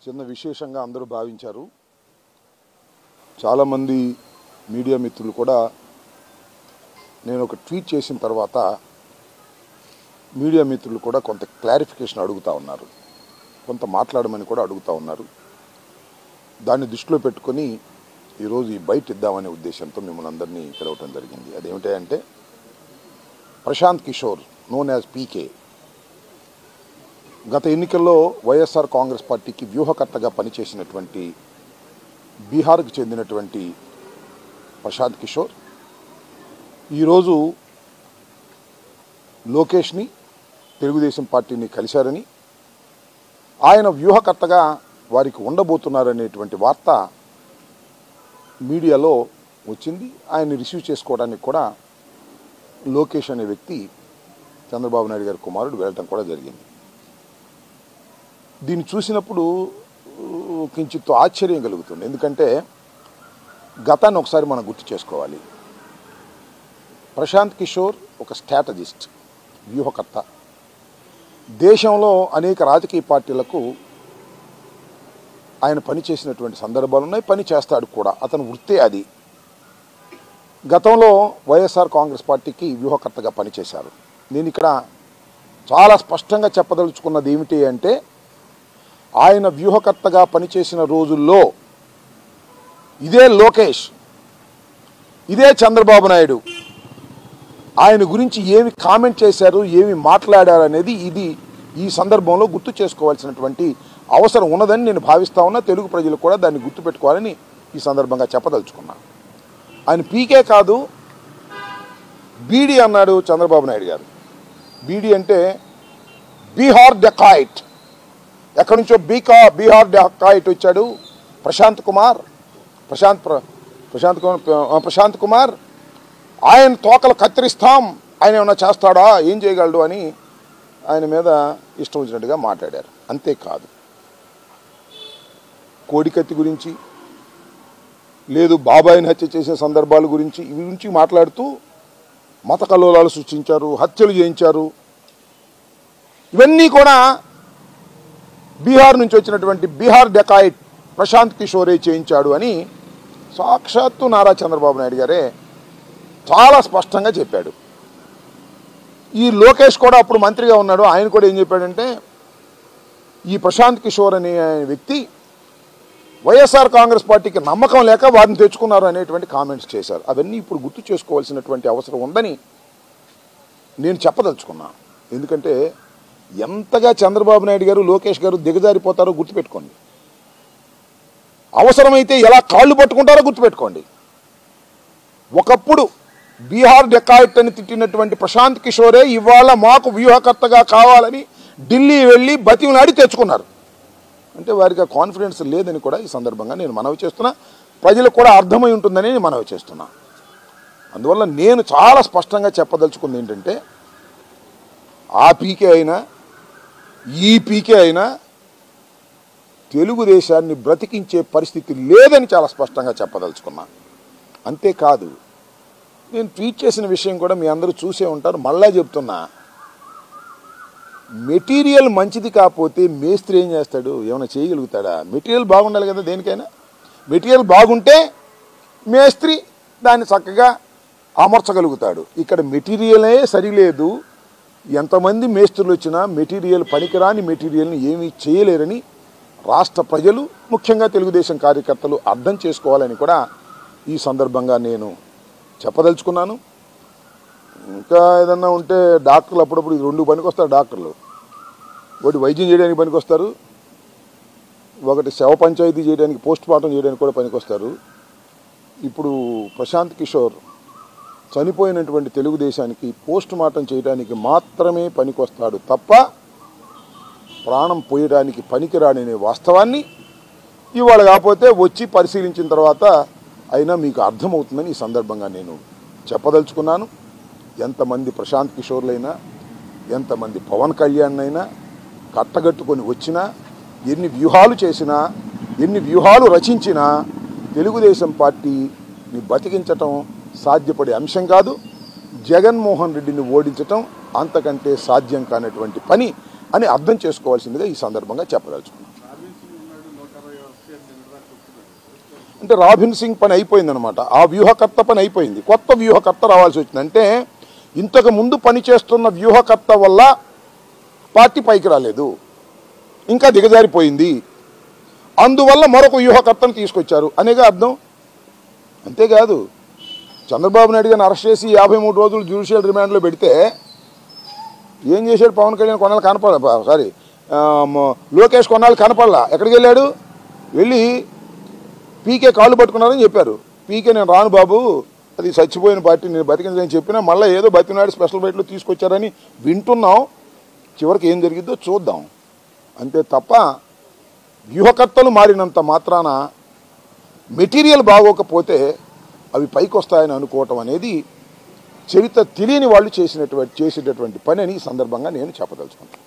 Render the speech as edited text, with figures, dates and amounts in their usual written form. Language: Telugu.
చిన్న విశేషంగా అందరూ భావించారు. చాలామంది మీడియా మిత్రులు కూడా నేను ఒక ట్వీట్ చేసిన తర్వాత మీడియా మిత్రులు కూడా కొంత క్లారిఫికేషన్ అడుగుతూ ఉన్నారు, కొంత మాట్లాడమని కూడా అడుగుతూ ఉన్నారు. దాన్ని దృష్టిలో పెట్టుకొని ఈరోజు ఈ బయట ఇద్దామనే ఉద్దేశంతో మిమ్మల్ని అందరినీ పిలవటం జరిగింది. అదేమిటంటే ప్రశాంత్ కిషోర్ నోన్ యాజ్ పీకే గత ఎన్నికల్లో వైఎస్ఆర్ కాంగ్రెస్ పార్టీకి వ్యూహకర్తగా పనిచేసినటువంటి బీహార్కు చెందినటువంటి ప్రశాంత్ కిషోర్ ఈరోజు లోకేష్ని తెలుగుదేశం పార్టీని కలిశారని, ఆయన వ్యూహకర్తగా వారికి ఉండబోతున్నారనేటువంటి వార్త మీడియాలో వచ్చింది. ఆయన్ని రిసీవ్ చేసుకోవడానికి కూడా లోకేష్ అనే వ్యక్తి చంద్రబాబు నాయుడు గారి కుమారుడు వెళ్ళటం కూడా జరిగింది. దీన్ని చూసినప్పుడు కించిత్ ఆశ్చర్యం కలుగుతుంది. ఎందుకంటే గతాన్ని ఒకసారి మనం గుర్తు చేసుకోవాలి. ప్రశాంత్ కిషోర్ ఒక స్ట్రాటజిస్ట్, వ్యూహకర్త. దేశంలో అనేక రాజకీయ పార్టీలకు ఆయన పనిచేసినటువంటి సందర్భాలు ఉన్నాయి, పని చేస్తాడు కూడా. అతని వృత్తే అది. గతంలో వైఎస్ఆర్ కాంగ్రెస్ పార్టీకి వ్యూహకర్తగా పనిచేశారు. నేను ఇక్కడ చాలా స్పష్టంగా చెప్పదలుచుకున్నది ఏమిటి అంటే, ఆయన వ్యూహకర్తగా పనిచేసిన రోజుల్లో ఇదే లోకేష్, ఇదే చంద్రబాబు నాయుడు ఆయన గురించి ఏమి కామెంట్ చేశారు, ఏమి మాట్లాడారు అనేది ఈ సందర్భంలో గుర్తు చేసుకోవాల్సినటువంటి అవసరం ఉన్నదని నేను భావిస్తా ఉన్నా. తెలుగు ప్రజలు కూడా దాన్ని గుర్తుపెట్టుకోవాలని ఈ సందర్భంగా చెప్పదలుచుకున్నా. ఆయన పీకే కాదు, బీడీ అన్నాడు చంద్రబాబు నాయుడు గారు. బీడీ అంటే బీహార్ డెకాయిట్. ఎక్కడి నుంచో బీహార్ డెకాయిట్ వచ్చాడు ప్రశాంత్ కుమార్. ఆయన తోకలు కత్తిరిస్తాం, ఆయన ఏమన్నా చేస్తాడా, ఏం చేయగలడు అని ఆయన మీద ఇష్టం వచ్చినట్టుగా మాట్లాడారు. అంతేకాదు, కోడికత్తి గురించి, లేదు బాబాయిని హత్య చేసిన సందర్భాల గురించి, ఇవి గురించి మాట్లాడుతూ మత కల్లోలాలు సృష్టించారు, హత్యలు చేయించారు. ఇవన్నీ కూడా బీహార్ నుంచి వచ్చినటువంటి బీహార్ డెకాయిట్ ప్రశాంత్ కిషోరే చేయించాడు అని సాక్షాత్తు నారా చంద్రబాబు నాయుడు గారే చాలా స్పష్టంగా చెప్పాడు. ఈ లోకేష్ కూడా అప్పుడు మంత్రిగా ఉన్నాడు. ఆయన కూడా ఏం చెప్పాడంటే, ఈ ప్రశాంత్ కిషోర్ అనే వ్యక్తి వైఎస్ఆర్ కాంగ్రెస్ పార్టీకి నమ్మకం లేక వారిని తెచ్చుకున్నారు అనేటువంటి కామెంట్స్ చేశారు. అవన్నీ ఇప్పుడు గుర్తు చేసుకోవాల్సినటువంటి అవసరం ఉందని నేను చెప్పదలుచుకున్నాను. ఎందుకంటే ఎంతగా చంద్రబాబు నాయుడు గారు, లోకేష్ గారు దిగజారిపోతారో గుర్తుపెట్టుకోండి. అవసరమైతే ఎలా కాళ్ళు పట్టుకుంటారో గుర్తుపెట్టుకోండి. ఒకప్పుడు బీహార్ డెకాయిట్ అని తిట్టినటువంటి ప్రశాంత్ కిషోరే ఇవాళ మాకు వ్యూహకర్తగా కావాలని ఢిల్లీ వెళ్ళి బతిమలాడి తెచ్చుకున్నారు. అంటే వారికి ఆ కాన్ఫిడెన్స్ లేదని కూడా ఈ సందర్భంగా నేను మనవి చేస్తున్నా. ప్రజలకు కూడా అర్థమై ఉంటుందని నేను మనవి చేస్తున్నా. అందువల్ల నేను చాలా స్పష్టంగా చెప్పదలుచుకుంది ఏంటంటే, ఆ పీకే అయినా ఈ పీకే అయినా తెలుగుదేశాన్ని బ్రతికించే పరిస్థితి లేదని చాలా స్పష్టంగా చెప్పదలుచుకున్నా. అంతేకాదు, నేను ట్వీట్ చేసిన విషయం కూడా మీ అందరూ చూసే ఉంటారు, మళ్ళా చెప్తున్నా. మెటీరియల్ మంచిది కాకపోతే మేస్త్రి ఏం చేస్తాడు, ఏమైనా చేయగలుగుతాడా? మెటీరియల్ బాగుండాలి కదా దేనికైనా. మెటీరియల్ బాగుంటే మేస్త్రి దాన్ని చక్కగా అమర్చగలుగుతాడు. ఇక్కడ మెటీరియలే సరిలేదు. ఎంతమంది మేస్త్రులు వచ్చినా మెటీరియల్ పనికిరాని మెటీరియల్ని ఏమీ చేయలేరని రాష్ట్ర ప్రజలు, ముఖ్యంగా తెలుగుదేశం కార్యకర్తలు అర్థం చేసుకోవాలని కూడా ఈ సందర్భంగా నేను చెప్పదలుచుకున్నాను. ఇంకా ఏదన్నా ఉంటే డాక్టర్లు అప్పుడప్పుడు రెండు పనికొస్తారు. డాక్టర్లు ఒకటి వైద్యం చేయడానికి పనికొస్తారు, ఒకటి శవ పంచాయతీ చేయడానికి, పోస్ట్ మార్టం చేయడానికి కూడా పనికొస్తారు. ఇప్పుడు ప్రశాంత్ కిషోర్ చనిపోయినటువంటి తెలుగుదేశానికి పోస్ట్ మార్టం చేయడానికి మాత్రమే పనికొస్తాడు తప్ప ప్రాణం పోయడానికి పనికిరాడనే వాస్తవాన్ని ఇవాళ కాకపోతే వచ్చి పరిశీలించిన తర్వాత అయినా మీకు అర్థమవుతుందని ఈ సందర్భంగా నేను చెప్పదలుచుకున్నాను. ఎంతమంది ప్రశాంత్ కిషోర్లైనా, ఎంతమంది పవన్ కళ్యాణ్ అయినా కట్టగట్టుకొని వచ్చినా, ఎన్ని వ్యూహాలు చేసినా, ఎన్ని వ్యూహాలు రచించినా తెలుగుదేశం పార్టీని బతికించటం సాధ్యపడే అంశం కాదు. జగన్మోహన్ రెడ్డిని ఓడించటం అంతకంటే సాధ్యం కానటువంటి పని అని అర్థం చేసుకోవాల్సిందిగా ఈ సందర్భంగా చెప్పదలుచుకున్నాను. అంటే రాబిన్ సింగ్ పని అయిపోయిందనమాట. ఆ వ్యూహకర్త పని అయిపోయింది, కొత్త వ్యూహకర్త రావాల్సి వచ్చింది. అంటే ఇంతకు ముందు పనిచేస్తున్న వ్యూహకర్త వల్ల పార్టీ పైకి రాలేదు, ఇంకా దిగజారిపోయింది, అందువల్ల మరొక వ్యూహకర్తను తీసుకొచ్చారు అనేగా అర్థం. అంతేకాదు, చంద్రబాబు నాయుడు గారిని అరెస్ట్ చేసి 53 రోజులు జ్యుడిషియల్ రిమాండ్లో పెడితే ఏం చేశాడు పవన్ కళ్యాణ్? కొన్నాళ్ళు కనపడ లోకేష్ కొన్నాళ్ళు కనపడలా. ఎక్కడికి వెళ్ళాడు? వెళ్ళి పీకే కాళ్ళు పట్టుకున్నారని చెప్పారు. పీకే నేను రాను బాబు, అది చచ్చిపోయిన పార్టీ, నేను బతికిందని చెప్పినా మళ్ళీ ఏదో బతికినాడు స్పెషల్ బయటలో తీసుకొచ్చారని వింటున్నాం. చివరికి ఏం జరిగిద్దో చూద్దాం అంతే తప్ప వ్యూహకర్తలు మారినంత మాత్రాన మెటీరియల్ బాగోకపోతే అవి పైకి వస్తాయని అనుకోవటం అనేది చరిత్ర తెలియని వాళ్ళు చేసేటటువంటి పని అని ఈ సందర్భంగా నేను చెప్పదలుచుకున్నాను.